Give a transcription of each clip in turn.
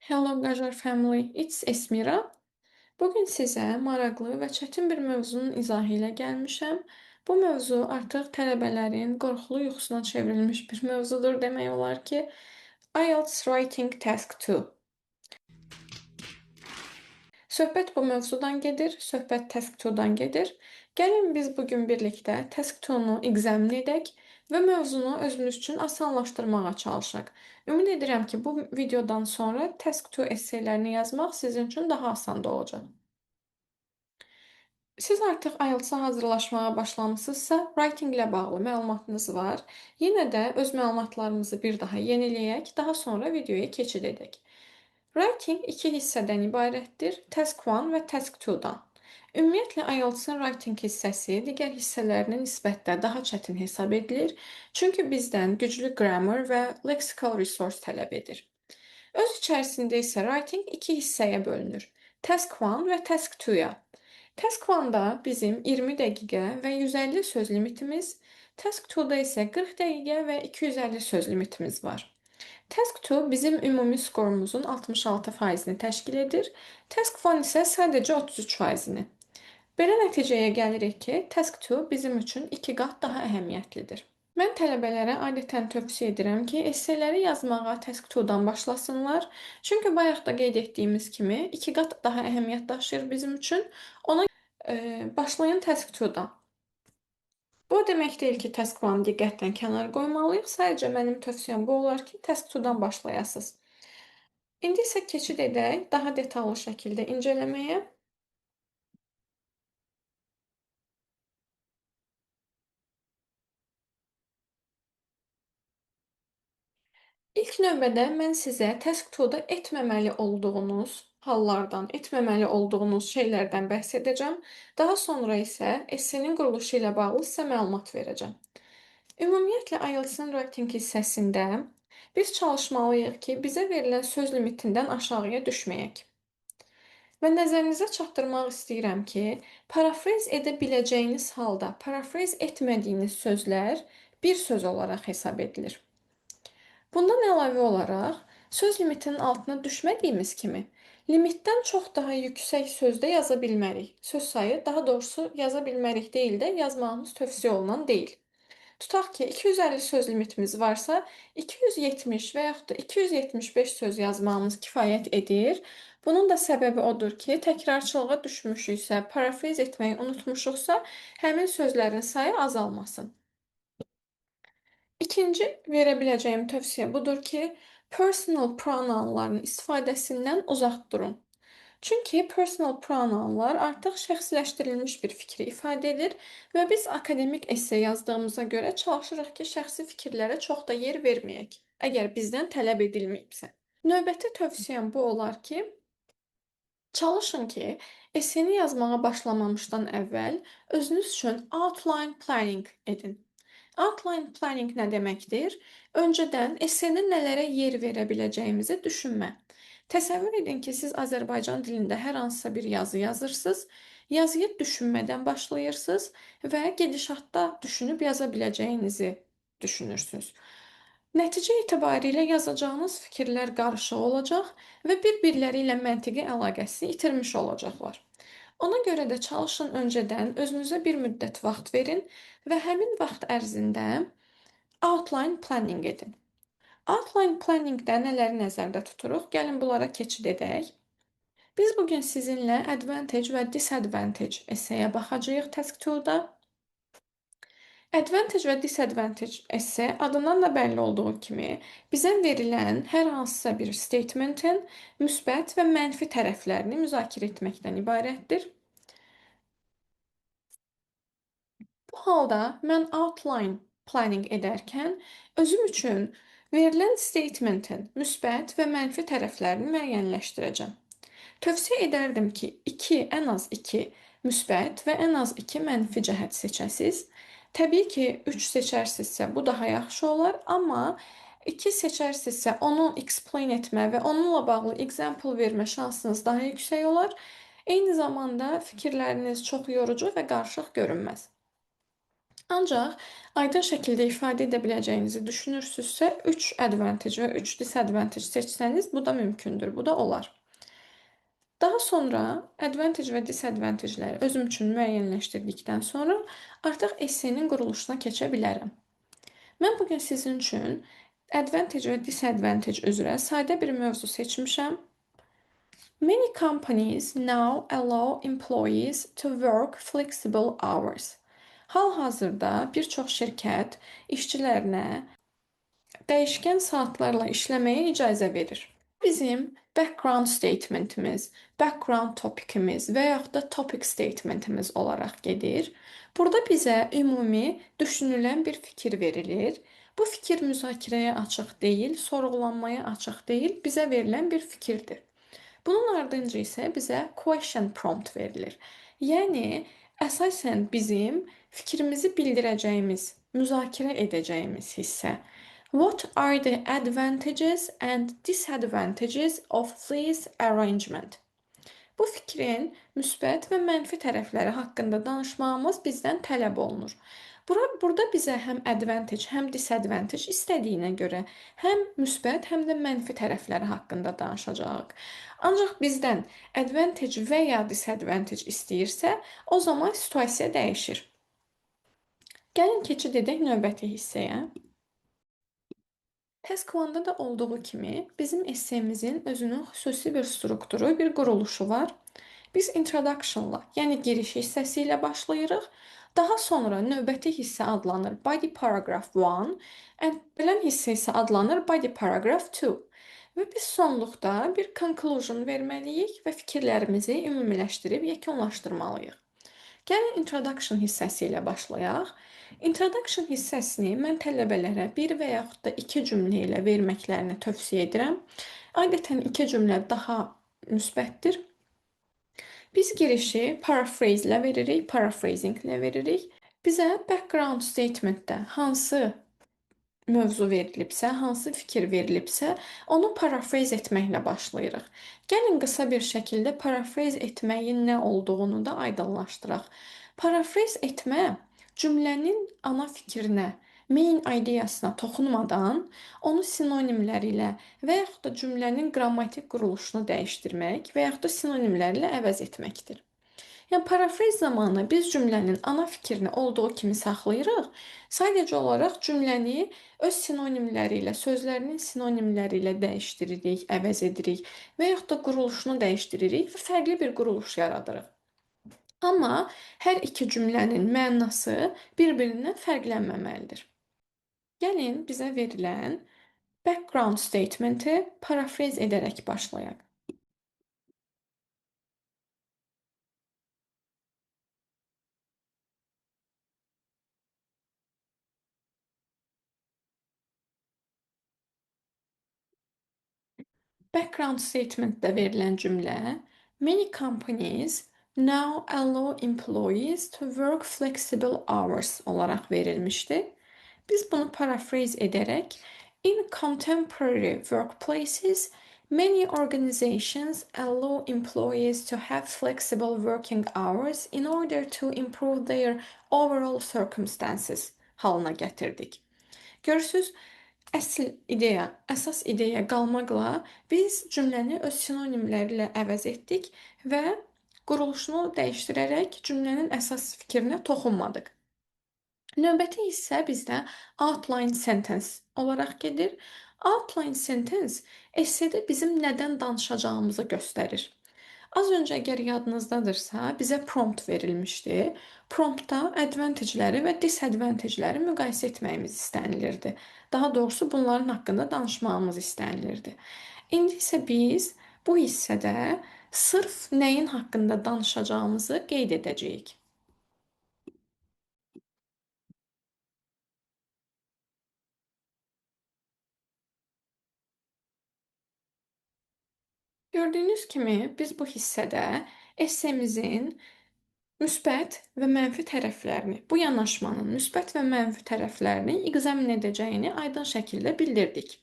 Hello Qajar family, it's Esmira. Bugün sizə maraqlı və çətin bir mövzunun izahı ilə gəlmişəm. Bu mövzu artıq tələbələrin qorxulu yuxusuna çevrilmiş bir mövzudur demək olar ki, IELTS Writing Task 2. Söhbət bu mövzudan gedir, söhbət Task 2-dan gedir. Gəlin biz bugün birlikdə Task 2-nu examin edək və mövzunu özünüz üçün asanlaşdırmağa çalışaq. Ümid edirəm ki, bu videodan sonra Task 2 esseylərini yazmaq sizin üçün daha asan da olacaq. Siz artıq IELTS-a hazırlaşmağa başlamısınızsa, writing ilə bağlı məlumatınız var. Yenə də öz məlumatlarımızı bir daha yeniləyək, daha sonra videoya keçid edək. Writing iki hissədən ibarətdir. Task 1 və Task 2-dan. Ümumiyyətlə, IELTS-ın writing hissəsi digər hissələrinə nisbətdə daha çətin hesab edilir, çünki bizdən güclü grammar və lexical resource tələb edir. Öz içərisində isə writing iki hissəyə bölünür. Task 1 və Task 2-ya. Task 1-da bizim 20 dəqiqə və 150 söz limitimiz, Task 2-da isə 40 dəqiqə və 250 söz limitimiz var. Task 2 bizim ümumi skorumuzun 66%-ni təşkil edir. Task 1 isə sadəcə 33%-ni. Belə nəticəyə gəlirik ki, Task 2 bizim üçün 2 qat daha əhəmiyyətlidir. Mən tələbələrə adətən tövsiyə edirəm ki, esseyləri yazmağa Task 2-dan başlasınlar. Çünki bayaq da qeyd etdiyimiz kimi 2 qat daha əhəmiyyət daşıyır bizim üçün. Başlayın Task 2-dan. Bu demək deyil ki, Task 1-ı diqqətdən kənar qoymalıyıq. Sadəcə mənim tövsiyəm bu olar ki, Task 2-dan başlayasınız. İndi isə keçid edək daha detallı şəkildə incələməyə. İlk növbədə mən sizə Task 2-da etməməli olduğunuz hallardan, etməməli olduğunuz şeylərdən bəhs edəcəm. Daha sonra isə essenin quruluşu ilə bağlı sizə məlumat verəcəm. Ümumiyyətlə, IELTS-ın writing hissəsində biz çalışmalıyıq ki, bizə verilən söz limitindən aşağıya düşməyək. Və nəzərinizə çatdırmaq istəyirəm ki, parafrez edə biləcəyiniz halda parafrez etmədiyiniz sözlər bir söz olaraq hesab edilir. Bundan əlavə olaraq, söz limitinin altına düşmədiyimiz kimi, limitdən çox daha yüksək sözdə yaza bilmərik. Söz sayı, daha doğrusu yaza bilmərik deyil də, yazmağımız tövsiyə olunan deyil. Tutaq ki, 250 söz limitimiz varsa, 270 və yaxud da 275 söz yazmağımız kifayət edir. Bunun da səbəbi odur ki, təkrarçılığa düşmüşüksə, parafrez etməyi unutmuşuqsa, həmin sözlərin sayı azalmasın. İkinci verə biləcəyim tövsiyə budur ki, personal pronounların istifadəsindən uzaq durun. Çünki personal pronounlar artıq şəxsləşdirilmiş bir fikri ifadə edir və biz akademik essey yazdığımıza görə çalışırıq ki, şəxsi fikirlərə çox da yer verməyək, əgər bizdən tələb edilməyibsə. Növbəti tövsiyəm bu olar ki, çalışın ki, esseni yazmağa başlamamışdan əvvəl özünüz üçün outline planning edin. Outline planning nə deməkdir? Öncədən essedə nələrə yer verə biləcəyimizi düşünmə. Təsəvvür edin ki, siz Azərbaycan dilində hər hansısa bir yazı yazırsınız, yazıya düşünmədən başlayırsınız və gedişatda düşünüb yaza biləcəyinizi düşünürsünüz. Nəticə etibarilə yazacağınız fikirlər qarışıq olacaq və bir-birləri ilə məntiqi əlaqəsini itirmiş olacaqlar. Ona görə də çalışın öncədən özünüzə bir müddət vaxt verin və həmin vaxt ərzində outline planning edin. Outline planningdə nələri nəzərdə tuturuq? Gəlin bunlara keçid edək. Biz bugün sizinlə advantage və disadvantage esseyə baxacağıq Task 2-da. Advantage və disadvantage esse adından da bəlli olduğu kimi bizə verilən hər hansısa bir statementin müsbət və mənfi tərəflərini müzakirə etməkdən ibarətdir. Bu halda mən outline planning edərkən özüm üçün verilən statementin müsbət və mənfi tərəflərini müəyyənləşdirəcəm. Tövsiyə edərdim ki, ən az 2 müsbət və ən az 2 mənfi cəhət seçəsiz. Təbii ki, 3 seçərsinizsə bu daha yaxşı olar, amma 2 seçərsinizsə onu explain etmə və onunla bağlı example vermə şansınız daha yüksək olar. Eyni zamanda fikirləriniz çox yorucu və qarışıq görünməz. Ancaq aydın şəkildə ifadə edə biləcəyinizi düşünürsünüzsə, 3 advantage və 3 disadvantage seçsəniz, bu da mümkündür, bu da olar. Daha sonra advantage və disadvantageləri özüm üçün müəyyənləşdirdikdən sonra artıq essenin quruluşuna keçə bilərəm. Mən bu gün sizin üçün advantage və disadvantage üzrə sadə bir mövzu seçmişəm. Many companies now allow employees to work flexible hours. Hal-hazırda bir çox şirkət işçilərinə dəyişkən saatlarla işləməyə icazə verir. Bizim background statementimiz, background topikimiz və yaxud da topic statementimiz olaraq gedir. Burada bizə ümumi düşünülən bir fikir verilir. Bu fikir müzakirəyə açıq deyil, sorğulanmaya açıq deyil, bizə verilən bir fikirdir. Bunun ardınca isə bizə question prompt verilir. Yəni, əsasən bizim fikrimizi bildirəcəyimiz, müzakirə edəcəyimiz hissə. What are the advantages and disadvantages of this arrangement? Bu fikrin müsbət və mənfi tərəfləri haqqında danışmağımız bizdən tələb olunur. Burada bizə həm advantage, həm disadvantage istədiyinə görə həm müsbət, həm də mənfi tərəfləri haqqında danışacağıq. Ancaq bizdən advantage və ya disadvantage istəyirsə, o zaman situasiya dəyişir. Gəlin keçid edək növbəti hissəyə. Task 1-da da olduğu kimi bizim essemizin özünün xüsusi bir strukturu, bir quruluşu var. Biz introduction-la, yəni giriş hissəsi ilə başlayırıq. Daha sonra növbəti hissə adlanır body paragraph 1, gələn hissə isə adlanır body paragraph 2. Və biz sonluqda bir conclusion verməliyik və fikirlərimizi ümumiləşdirib yekunlaşdırmalıyıq. Gəlin introduction hissəsi ilə başlayaq. Introduction hissəsini mən tələbələrə bir və yaxud da 2 cümlə ilə verməklərini tövsiyə edirəm. Adətən 2 cümlə daha müsbətdir. Biz girişi paraphrase ilə veririk, paraphrasing ilə veririk. Bizə background statementdə hansı mövzu verilibsə, hansı fikir verilibsə, onu parafrez etməklə başlayırıq. Gəlin qısa bir şəkildə parafrez etməyin nə olduğunu da aydınlaşdıraq. Parafrez etmə cümlənin ana fikrinə, main ideyasına toxunmadan onu sinonimlər ilə və yaxud da cümlənin qrammatik quruluşunu dəyişdirmək və yaxud da sinonimlərlə əvəz etməkdir. Yəni parafrez zamanı biz cümlənin ana fikrini olduğu kimi saxlayırıq. Sadəcə olaraq cümləni öz sinonimləri ilə, sözlərinin sinonimləri ilə dəyişdiririk, əvəz edirik və yaxud da quruluşunu dəyişdiririk və fərqli bir quruluş yaradırıq. Amma hər iki cümlənin mənası bir-birindən fərqlənməməlidir. Gəlin bizə verilən background statementi parafrez edərək başlayaq. Background statementdə verilən cümlə many companies now allow employees to work flexible hours olaraq verilmişdi. Biz bunu paraphrase edərək in contemporary workplaces many organizations allow employees to have flexible working hours in order to improve their overall circumstances halına gətirdik. Görürsüz, əsas ideya qalmaqla biz cümləni öz sinonimləri ilə əvəz etdik və quruluşunu dəyişdirərək cümlənin əsas fikrinə toxunmadıq. Növbəti hissə bizdə outline sentence olaraq gedir. Outline sentence essedə bizim nədən danışacağımızı göstərir. Az öncə əgər yadınızdadırsa, bizə prompt verilmişdi. Promptda advantageləri və disadvantageləri müqayisə etməyimiz istənilirdi. Daha doğrusu bunların haqqında danışmağımız istənilirdi. İndi isə biz bu hissədə sırf nəyin haqqında danışacağımızı qeyd edəcəyik. Gördüyünüz kimi biz bu hissədə essemizin müsbət və mənfi tərəflərini, bu yanaşmanın müsbət və mənfi tərəflərini examine edəcəyini aydın şəkildə bildirdik.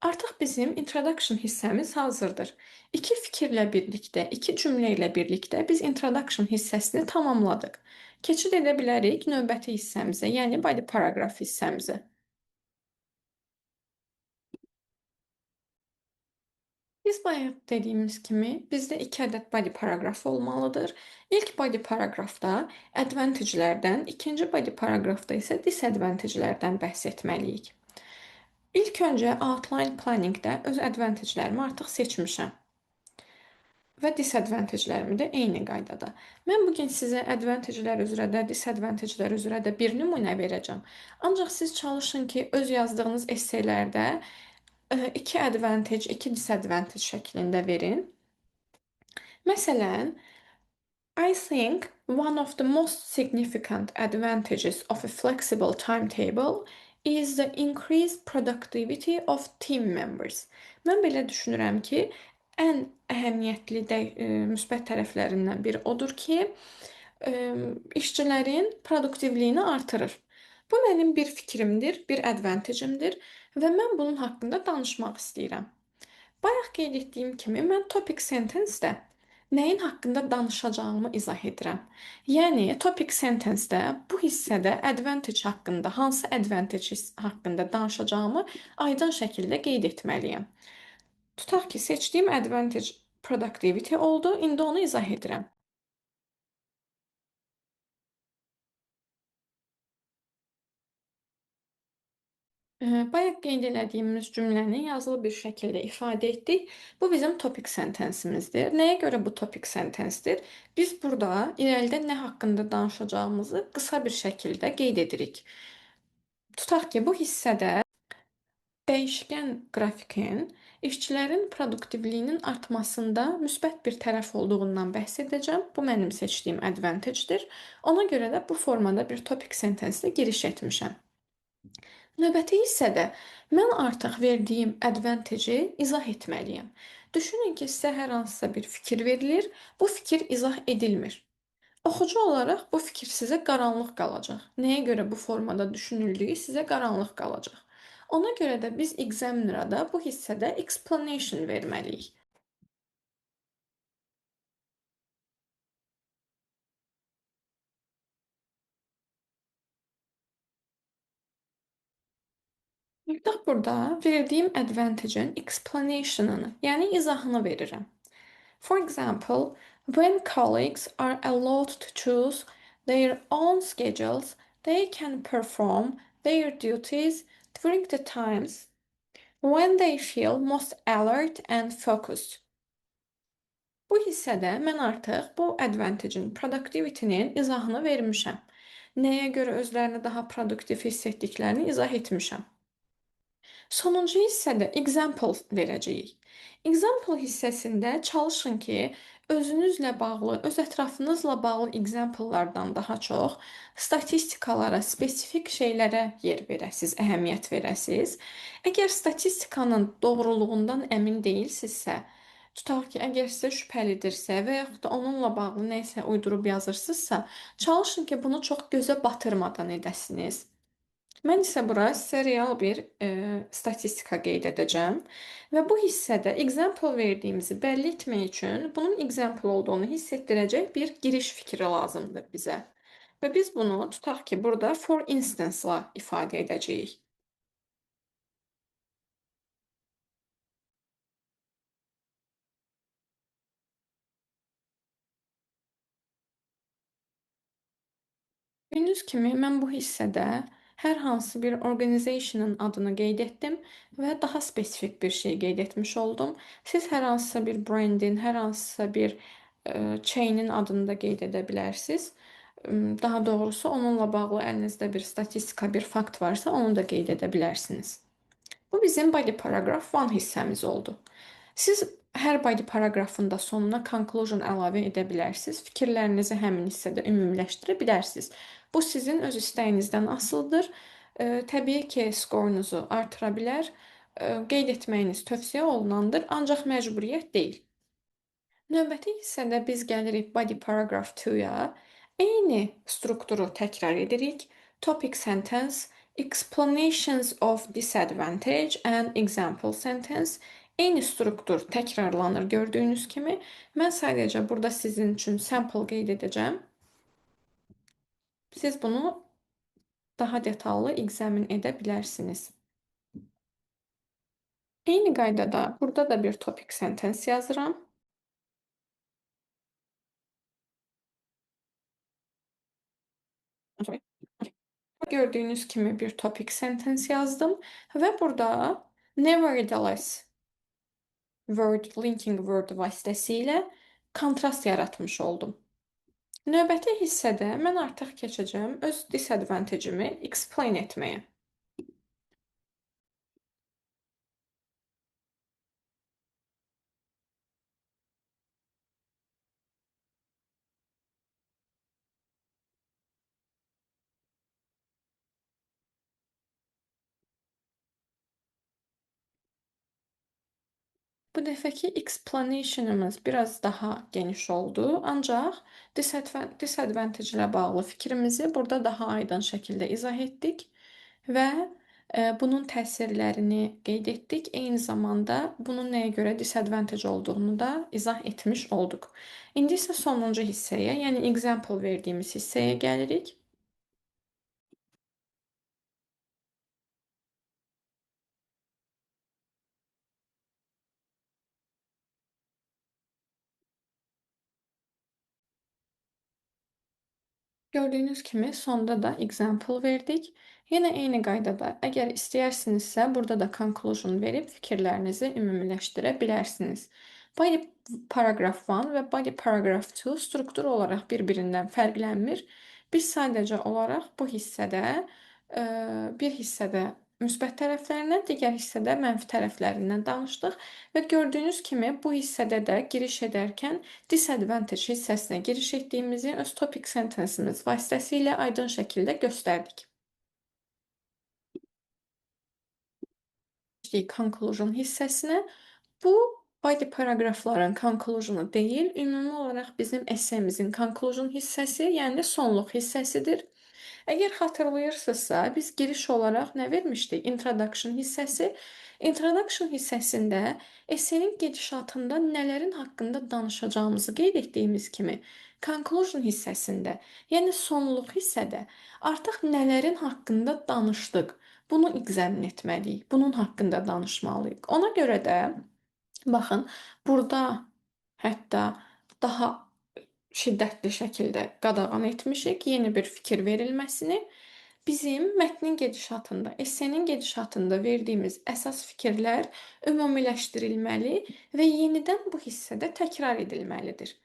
Artıq bizim introduction hissəmiz hazırdır. İki fikirlə birlikdə, iki cümlə ilə birlikdə biz introduction hissəsini tamamladıq. Keçid edə bilərik növbəti hissəmizə, yəni body paragraph hissəmizə. Biz bayaq dediyimiz kimi bizdə 2 ədəd body paragraf olmalıdır. İlk body paragrafda advantage'lərdən, ikinci body paragrafda isə disadvantage'lərdən bəhs etməliyik. İlk öncə outline planningdə öz advantage'lərimi artıq seçmişəm və disadvantage'lərimi də eyni qaydada. Mən bu gün sizə advantage'lər üzrə də, disadvantage'lər üzrə də bir nümunə verəcəm. Ancaq siz çalışın ki, öz yazdığınız esselərdə 2 advantage, 2 disadvantage şəklində verin. Məsələn, I think one of the most significant advantages of a flexible timetable is the increased productivity of team members. Mən belə düşünürəm ki, ən əhəmiyyətli də müsbət tərəflərindən biri odur ki, ə, işçilərin produktivliyini artırır. Bu mənim bir fikrimdir, bir advantage'imdir və mən bunun haqqında danışmaq istəyirəm. Bayaq qeyd etdiyim kimi, mən topic sentence-də nəyin haqqında danışacağımı izah edirəm. Yəni, topic sentence-də bu hissədə advantage haqqında, hansı advantage haqqında danışacağımı aydın şəkildə qeyd etməliyəm. Tutaq ki, seçdiyim advantage productivity oldu, indi onu izah edirəm. Bayaq qeyd elədiyimiz cümləni yazılı bir şəkildə ifadə etdik. Bu bizim topic sentensimizdir. Nəyə görə bu topic sentensdir? Biz burada irəlidə nə haqqında danışacağımızı qısa bir şəkildə qeyd edirik. Tutaq ki, bu hissədə dəyişkən qrafikin işçilərin produktivliyinin artmasında müsbət bir tərəf olduğundan bəhs edəcəm. Bu mənim seçdiyim advantage'dir. Ona görə də bu formada bir topic sentenslə giriş etmişəm. Növbəti hissədə mən artıq verdiyim advantage'i izah etməliyəm. Düşünün ki, sizə hər hansısa bir fikir verilir, bu fikir izah edilmir. Oxucu olaraq bu fikir sizə qaranlıq qalacaq. Nəyə görə bu formada düşünüldüyü sizə qaranlıq qalacaq. Ona görə də biz examiner'a bu hissədə explanation verməliyik. Artıq burada verdiyim advantage'ın explanation'ını, yəni izahını verirəm. For example, when colleagues are allowed to choose their own schedules, they can perform their duties during the times when they feel most alert and focused. Bu hissədə mən artıq bu advantage'ın, productivity'nin izahını vermişəm. Nəyə görə özlərini daha produktiv hiss etdiklərini izah etmişəm. Sonuncu hissədə example verəcəyik. Example hissəsində çalışın ki, özünüzlə bağlı, öz ətrafınızla bağlı example'lardan daha çox statistikalara, spesifik şeylərə yer verəsiz, əhəmiyyət verəsiz. Əgər statistikanın doğruluğundan əmin deyilsinizsə, tutaq ki, əgər sizə şübhəlidirsə və yaxud da onunla bağlı nə isə uydurub yazırsınızsa, çalışın ki, bunu çox gözə batırmadan edəsiniz. Mən isə bura sizə real bir statistika qeyd edəcəm və bu hissədə example verdiyimizi bəlli etmək üçün bunun example olduğunu hiss etdirəcək bir giriş fikri lazımdır bizə. Və biz bunu tutaq ki, burada for instance-la ifadə edəcəyik. Gördüyünüz kimi mən bu hissədə hər hansı bir organization'ın adını qeyd etdim və daha spesifik bir şey qeyd etmiş oldum. Siz hər hansısa bir brandin, hər hansısa bir chain'in adını da qeyd edə bilərsiniz. Daha doğrusu onunla bağlı əlinizdə bir statistika, bir fakt varsa onu da qeyd edə bilərsiniz. Bu bizim body paragraph 1 hissəmiz oldu. Siz hər body paragrafın da sonuna conclusion əlavə edə bilərsiniz. Fikirlərinizi həmin hissədə ümumiləşdirə bilərsiniz. Bu sizin öz istəyinizdən asılıdır. Təbii ki, skorunuzu artıra bilər. Qeyd etməyiniz tövsiyə olunandır, ancaq məcburiyyət deyil. Növbəti hissədə biz gəlirik body paragraph 2-ya. Eyni strukturu təkrar edirik. Topic sentence, Explanations of disadvantage and example sentence. Eyni struktur təkrarlanır gördüyünüz kimi. Mən sadəcə burada sizin üçün sample qeyd edəcəm. Siz bunu daha detallı examin edə bilərsiniz. Eyni qaydada burada da bir topic sentence yazıram. Gördüyünüz kimi bir topic sentence yazdım və burada nevertheless linking word vasitəsilə kontrast yaratmış oldum. Növbəti hissədə mən artıq keçəcəm öz disadvantage'imi explain etməyə. Bu dəfəki explanation'ımız biraz daha geniş oldu, ancaq disadvantage ilə bağlı fikrimizi burada daha aydın şəkildə izah etdik və bunun təsirlərini qeyd etdik. Eyni zamanda bunun nəyə görə disadvantage olduğunu da izah etmiş olduq. İndi isə sonuncu hissəyə, yəni example verdiyimiz hissəyə gəlirik. Gördüyünüz kimi sonda da example verdik. Yenə eyni qaydada, əgər istəyərsinizsə, burada da conclusion verib fikirlərinizi ümumiləşdirə bilərsiniz. Body paragraph 1 və body paragraph 2 struktur olaraq bir-birindən fərqlənmir. Biz sadəcə olaraq bu hissədə bir hissədə müsbət tərəflərindən, digər hissədə mənfi tərəflərindən danışdıq və gördüyünüz kimi bu hissədə də giriş edərkən disadvantage hissəsinə giriş etdiyimizi öz topic sentence'imiz vasitəsilə aydın şəkildə göstərdik. Conclusion hissəsinə. Bu body paragrafların conclusion'u deyil, ümumi olaraq bizim essemizin conclusion hissəsi, yəni sonluq hissəsidir. Əgər xatırlayırsınızsa, biz giriş olaraq nə vermişdik? Introduction hissəsi. Introduction hissəsində essenin gedişatında nələrin haqqında danışacağımızı qeyd etdiyimiz kimi, conclusion hissəsində, yəni sonluq hissədə artıq nələrin haqqında danışdıq. Bunu examin etməliyik, bunun haqqında danışmalıyıq. Ona görə də, baxın, burada hətta daha şiddətli şəkildə qadağan etmişik yeni bir fikir verilməsini. Bizim mətnin gedişatında, essenin gedişatında verdiyimiz əsas fikirlər ümumiləşdirilməli və yenidən bu hissədə təkrar edilməlidir.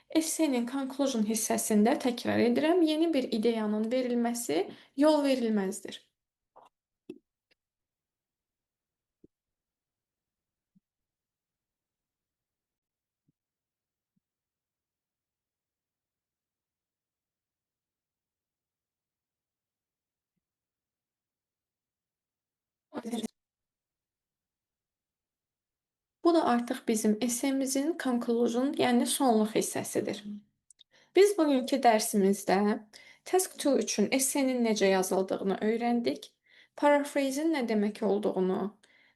Essenin conclusion hissəsində təkrar edirəm, yeni bir ideyanın verilməsi yol verilməzdir. Bu da artıq bizim essemizin conclusion, yəni sonluq hissəsidir. Biz bugünkü dərsimizdə Task 2 üçün essenin necə yazıldığını öyrəndik, parafrazin nə demək olduğunu,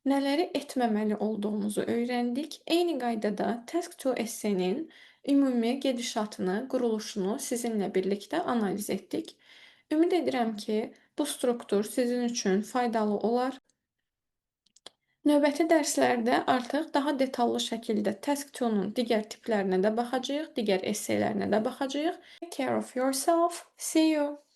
nələri etməməli olduğumuzu öyrəndik. Eyni qaydada Task 2 essenin ümumi gedişatını, quruluşunu sizinlə birlikdə analiz etdik. Ümid edirəm ki, bu struktur sizin üçün faydalı olar. Növbəti dərslərdə artıq daha detallı şəkildə Task 2-nun digər tiplərinə də baxacağıq, digər esseylərinə də baxacağıq. Take care of yourself. See you.